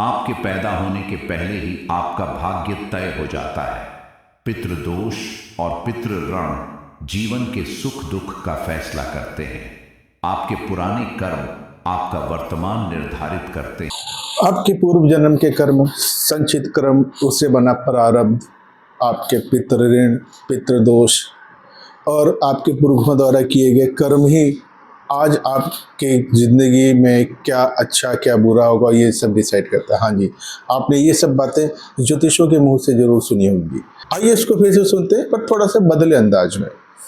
आपके पैदा होने के पहले ही आपका भाग्य तय हो जाता है। पितृदोष और पितृ ऋण जीवन के सुख दुख का फैसला करते हैं। आपके पुराने कर्म आपका वर्तमान निर्धारित करते हैं। आपके पूर्व जन्म के कर्म, संचित कर्म, उससे बना प्रारब्ध, आपके पितृ ऋण, पितृदोष और आपके पुरखों द्वारा किए गए कर्म ही आज आपके ज़िंदगी में क्या अच्छा क्या बुरा होगा ये सब डिसाइड करता है। हाँ जी, आपने ये सब बातें ज्योतिषों के मुंह से जरूर सुनी होंगी। आइए इसको फिर से सुनते हैं, पर थोड़ा सा बदले अंदाज में।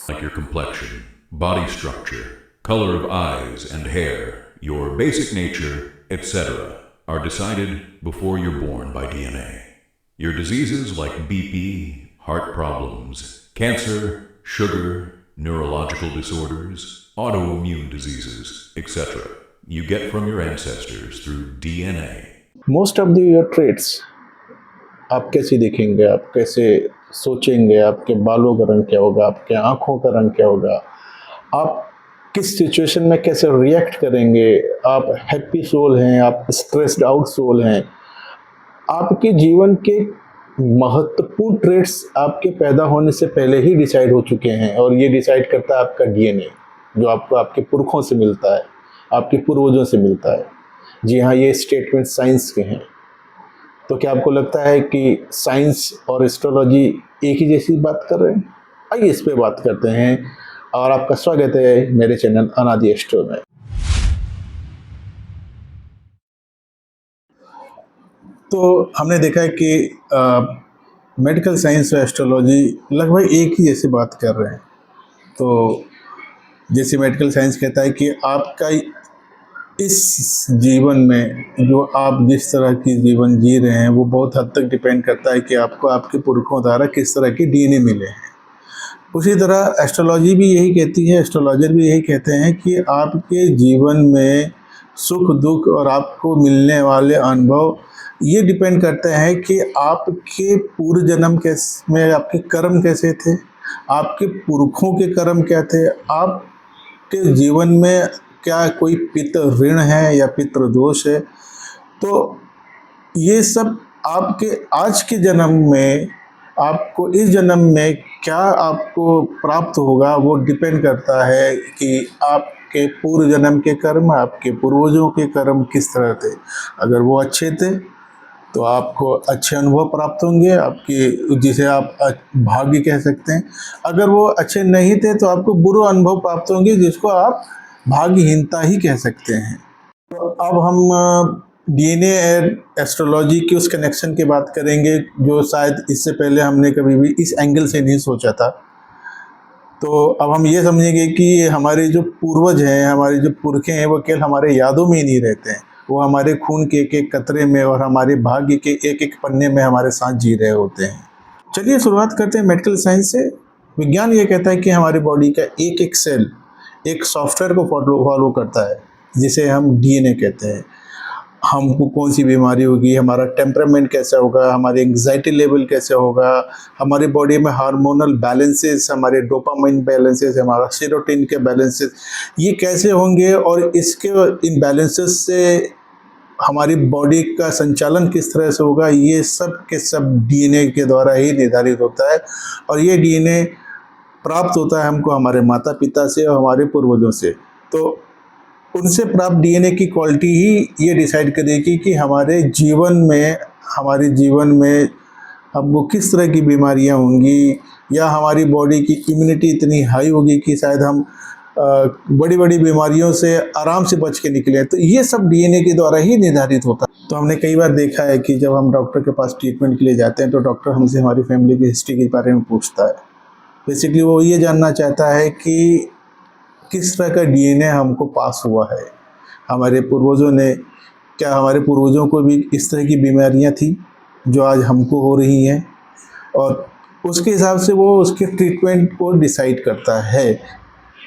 Like your complexion, body structure, color of eyes and hair, your basic nature, etc. are decided before you're born by DNA. Your diseases like BP, heart problems, cancer, sugar, neurological disorders, autoimmune diseases, etc. you get from your ancestors through DNA. Most of your traits, आप कैसे दिखेंगे, आप कैसे सोचेंगे, आपके बालों का रंग क्या होगा, आपके आँखों का रंग क्या होगा, आप किस सिचुएशन में कैसे रिएक्ट करेंगे, आप हैप्पी सोल हैं, आप स्ट्रेस्ड आउट सोल हैं, आपके जीवन के महत्वपूर्ण ट्रेट्स आपके पैदा होने से पहले ही डिसाइड हो चुके हैं। और ये डिसाइड करता है आपका डीएनए, जो आपको आपके पुरखों से मिलता है, आपके पूर्वजों से मिलता है। जी हाँ, ये स्टेटमेंट साइंस के हैं। तो क्या आपको लगता है कि साइंस और एस्ट्रोलॉजी एक ही जैसी बात कर रहे हैं? आइए इस पे बात करते हैं और आपका स्वागत है मेरे चैनल अनादि एस्ट्रो में। तो हमने देखा है कि मेडिकल साइंस और एस्ट्रोलॉजी लगभग एक ही जैसी बात कर रहे हैं। तो जैसे मेडिकल साइंस कहता है कि आपका इस जीवन में जो आप जिस तरह की जीवन जी रहे हैं वो बहुत हद तक डिपेंड करता है कि आपको आपके पुरखों द्वारा किस तरह के डीएनए मिले हैं। उसी तरह एस्ट्रोलॉजी भी यही कहती है, एस्ट्रोलॉजर भी यही कहते हैं कि आपके जीवन में सुख दुख और आपको मिलने वाले अनुभव ये डिपेंड करते हैं कि आपके पूर्व जन्म में आपके कर्म कैसे थे, आपके पुरखों के कर्म क्या थे, आपके जीवन में क्या कोई पितृ ऋण है या पितृ दोष है। तो ये सब आपके आज के जन्म में, आपको इस जन्म में क्या आपको प्राप्त होगा वो डिपेंड करता है कि आपके पूर्व जन्म के कर्म, आपके पूर्वजों के कर्म किस तरह थे। अगर वो अच्छे थे तो आपको अच्छे अनुभव प्राप्त होंगे, आपके जिसे आप भाग्य कह सकते हैं। अगर वो अच्छे नहीं थे तो आपको बुरे अनुभव प्राप्त होंगे, जिसको आप भाग्यहीनता ही कह सकते हैं। तो अब हम डीएनए और एस्ट्रोलॉजी की उस कनेक्शन की बात करेंगे जो शायद इससे पहले हमने कभी भी इस एंगल से नहीं सोचा था। तो अब हम ये समझेंगे कि हमारे जो पूर्वज हैं, हमारे जो पुरखे हैं, वो केवल हमारे यादों में ही नहीं रहते हैं, वो हमारे खून के एक एक कतरे में और हमारे भाग्य के एक एक पन्ने में हमारे साथ जी रहे होते हैं। चलिए शुरुआत करते हैं मेडिकल साइंस से। विज्ञान ये कहता है कि हमारी बॉडी का एक एक सेल एक सॉफ्टवेयर को फॉलो करता है, जिसे हम डीएनए कहते हैं। हमको कौन सी बीमारी होगी, हमारा टेम्परामेंट कैसा होगा, हमारी एंग्जाइटी लेवल कैसा होगा, हमारी बॉडी में हार्मोनल बैलेंसेस, हमारे डोपामाइन बैलेंसेस, हमारा सेरोटोनिन के बैलेंसेस ये कैसे होंगे, और इसके इन बैलेंसेस से हमारी बॉडी का संचालन किस तरह से होगा, ये सब के सब डीएनए के द्वारा ही निर्धारित होता है। और ये डीएनए प्राप्त होता है हमको हमारे माता पिता से और हमारे पूर्वजों से। तो उनसे प्राप्त डीएनए की क्वालिटी ही ये डिसाइड करेगी कि हमारे जीवन में हमको किस तरह की बीमारियां होंगी, या हमारी बॉडी की इम्यूनिटी इतनी हाई होगी कि शायद हम बड़ी बड़ी बीमारियों से आराम से बच के निकले। तो ये सब डीएनए के द्वारा ही निर्धारित होता है। तो हमने कई बार देखा है कि जब हम डॉक्टर के पास ट्रीटमेंट के लिए जाते हैं तो डॉक्टर हमसे हमारी फैमिली की हिस्ट्री के बारे में पूछता है। बेसिकली वो ये जानना चाहता है कि किस तरह का डीएनए हमको पास हुआ है, हमारे पूर्वजों को भी इस तरह की बीमारियां थी जो आज हमको हो रही हैं, और उसके हिसाब से वो उसके ट्रीटमेंट को डिसाइड करता है।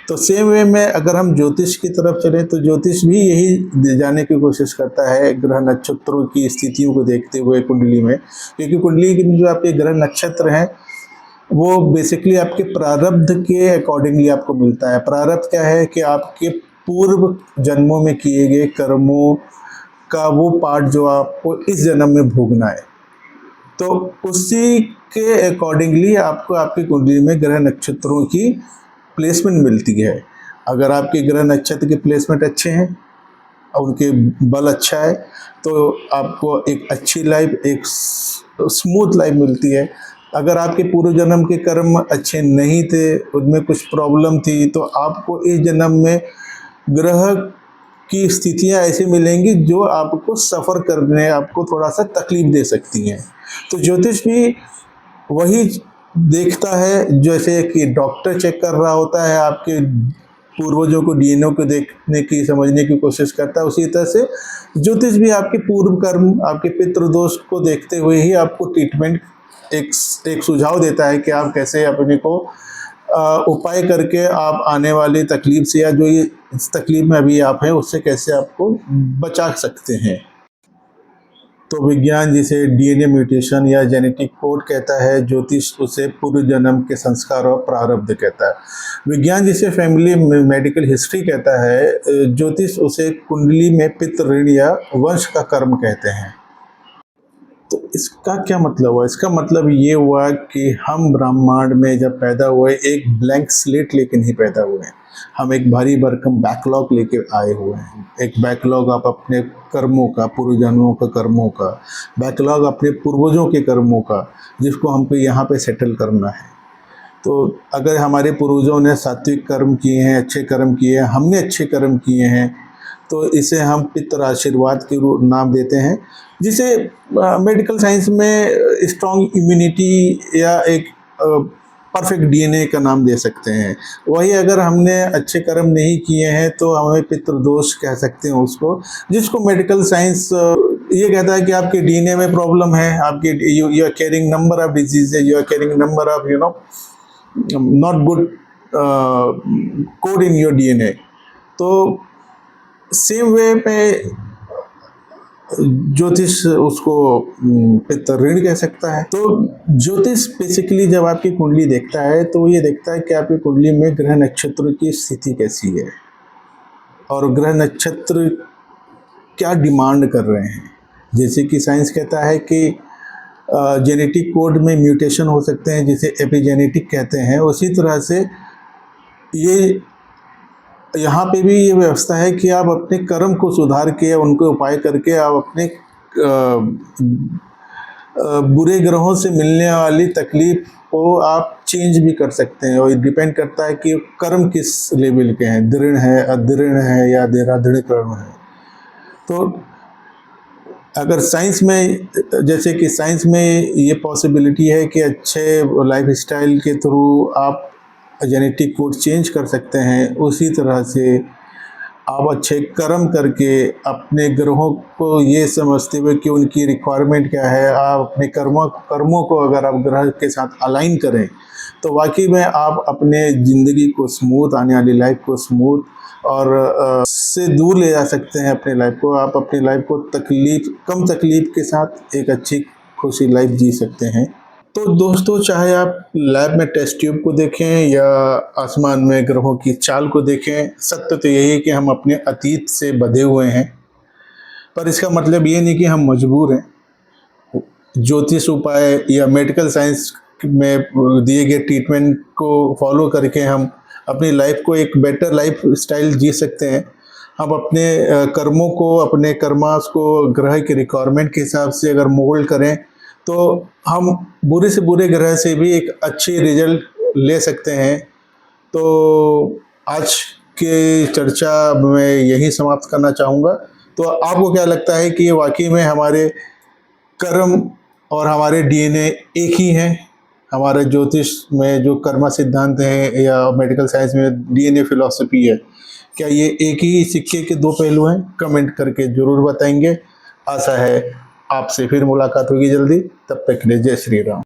तो सेम वे में अगर हम ज्योतिष की तरफ चलें तो ज्योतिष भी यही जानने की कोशिश करता है ग्रह नक्षत्रों की स्थितियों को देखते हुए कुंडली में, क्योंकि कुंडली के जो आपके ग्रह नक्षत्र हैं वो बेसिकली आपके प्रारब्ध के अकॉर्डिंगली आपको मिलता है। प्रारब्ध क्या है कि आपके पूर्व जन्मों में किए गए कर्मों का वो पार्ट जो आपको इस जन्म में भोगना है, तो उसी के अकॉर्डिंगली आपको आपकी कुंडली में ग्रह नक्षत्रों की प्लेसमेंट मिलती है। अगर आपके ग्रह नक्षत्र के प्लेसमेंट अच्छे हैं और उनके बल अच्छा है तो आपको एक अच्छी लाइफ, एक स्मूथ लाइफ मिलती है। अगर आपके पूर्व जन्म के कर्म अच्छे नहीं थे, उनमें कुछ प्रॉब्लम थी, तो आपको इस जन्म में ग्रह की स्थितियां ऐसी मिलेंगी जो आपको सफ़र करने, आपको थोड़ा सा तकलीफ दे सकती हैं। तो ज्योतिष भी वही देखता है, जैसे कि डॉक्टर चेक कर रहा होता है, आपके पूर्वजों को डीएनए को देखने की, समझने की कोशिश करता है, उसी तरह से ज्योतिष भी आपके पूर्व कर्म, आपके पितृदोष को देखते हुए ही आपको ट्रीटमेंट एक सुझाव देता है कि आप कैसे अपने को उपाय करके आप आने वाली तकलीफ से, या जो ये इस तकलीफ में अभी आप हैं, उससे कैसे आपको बचा सकते हैं। तो विज्ञान जिसे डीएनए म्यूटेशन या जेनेटिक कोड कहता है, ज्योतिष उसे पूर्व जन्म के संस्कार और प्रारब्ध कहता है। विज्ञान जिसे फैमिली मेडिकल हिस्ट्री कहता है, ज्योतिष उसे कुंडली में पितृ ऋण या वंश का कर्म कहते हैं। तो इसका क्या मतलब हुआ? इसका मतलब ये हुआ कि हम ब्रह्मांड में जब पैदा हुए, एक ब्लैंक स्लेट लेके नहीं पैदा हुए हैं। हम एक भारी भरकम बैकलॉग लेके आए हुए हैं। एक बैकलॉग आप अपने कर्मों का, पूर्व जन्मों का कर्मों का, बैकलॉग अपने पूर्वजों के कर्मों का, जिसको हमको यहाँ पे सेटल करना है। तो अगर हमारे पूर्वजों ने सात्विक कर्म किए हैं, अच्छे कर्म किए हैं, हमने अच्छे कर्म किए हैं, तो इसे हम पितृ आशीर्वाद के रूप नाम देते हैं, जिसे मेडिकल साइंस में स्ट्रॉन्ग इम्यूनिटी या एक परफेक्ट डीएनए का नाम दे सकते हैं। वही अगर हमने अच्छे कर्म नहीं किए हैं तो हमें पितृदोष कह सकते हैं उसको, जिसको मेडिकल साइंस ये कहता है कि आपके डीएनए में प्रॉब्लम है, आपके you are carrying number of diseases, you are carrying number of not good code in your DNA. तो सेम वे पे ज्योतिष उसको पितृ ऋण कह सकता है। तो ज्योतिष बेसिकली जब आपकी कुंडली देखता है तो ये देखता है कि आपकी कुंडली में ग्रह नक्षत्र की स्थिति कैसी है और ग्रह नक्षत्र क्या डिमांड कर रहे हैं। जैसे कि साइंस कहता है कि जेनेटिक कोड में म्यूटेशन हो सकते हैं, जिसे एपिजेनेटिक कहते हैं, उसी तरह से ये यहाँ पे भी ये व्यवस्था है कि आप अपने कर्म को सुधार के, उनको उपाय करके आप अपने बुरे ग्रहों से मिलने वाली तकलीफ को आप चेंज भी कर सकते हैं। और ये डिपेंड करता है कि कर्म किस लेवल के हैं, दृढ़ है, अदृढ़ है या देरादृढ़ कर्म है। तो अगर साइंस में, जैसे कि साइंस में ये पॉसिबिलिटी है कि अच्छे लाइफस्टाइल के थ्रू आप जेनेटिक कोड चेंज कर सकते हैं, उसी तरह से आप अच्छे कर्म करके अपने ग्रहों को ये समझते हुए कि उनकी रिक्वायरमेंट क्या है, आप अपने कर्मों को अगर आप ग्रह के साथ अलाइन करें तो वाकई में आप अपने ज़िंदगी को स्मूथ, आने वाली लाइफ को स्मूथ और से दूर ले जा सकते हैं। अपने लाइफ को, आप अपनी लाइफ को कम तकलीफ के साथ एक अच्छी खुशी लाइफ जी सकते हैं। तो दोस्तों, चाहे आप लैब में टेस्ट ट्यूब को देखें या आसमान में ग्रहों की चाल को देखें, सत्य तो यही है कि हम अपने अतीत से बंधे हुए हैं, पर इसका मतलब ये नहीं कि हम मजबूर हैं। ज्योतिष उपाय या मेडिकल साइंस में दिए गए ट्रीटमेंट को फॉलो करके हम अपनी लाइफ को एक बेटर लाइफ स्टाइल जी सकते हैं। हम अपने कर्मों को, अपने कर्मास को ग्रह के रिक्वायरमेंट के हिसाब से अगर मोल्ड करें तो हम बुरे से बुरे ग्रह से भी एक अच्छी रिजल्ट ले सकते हैं। तो आज के चर्चा मैं यही समाप्त करना चाहूँगा। तो आपको क्या लगता है कि ये वाकई में हमारे कर्म और हमारे डीएनए एक ही हैं? हमारे ज्योतिष में जो कर्मा सिद्धांत हैं या मेडिकल साइंस में डीएनए फिलॉसफी है, क्या ये एक ही सिक्के के दो पहलू हैं? कमेंट करके ज़रूर बताएंगे। आशा है आपसे फिर मुलाकात होगी जल्दी। तब तक के लिए जय श्री राम।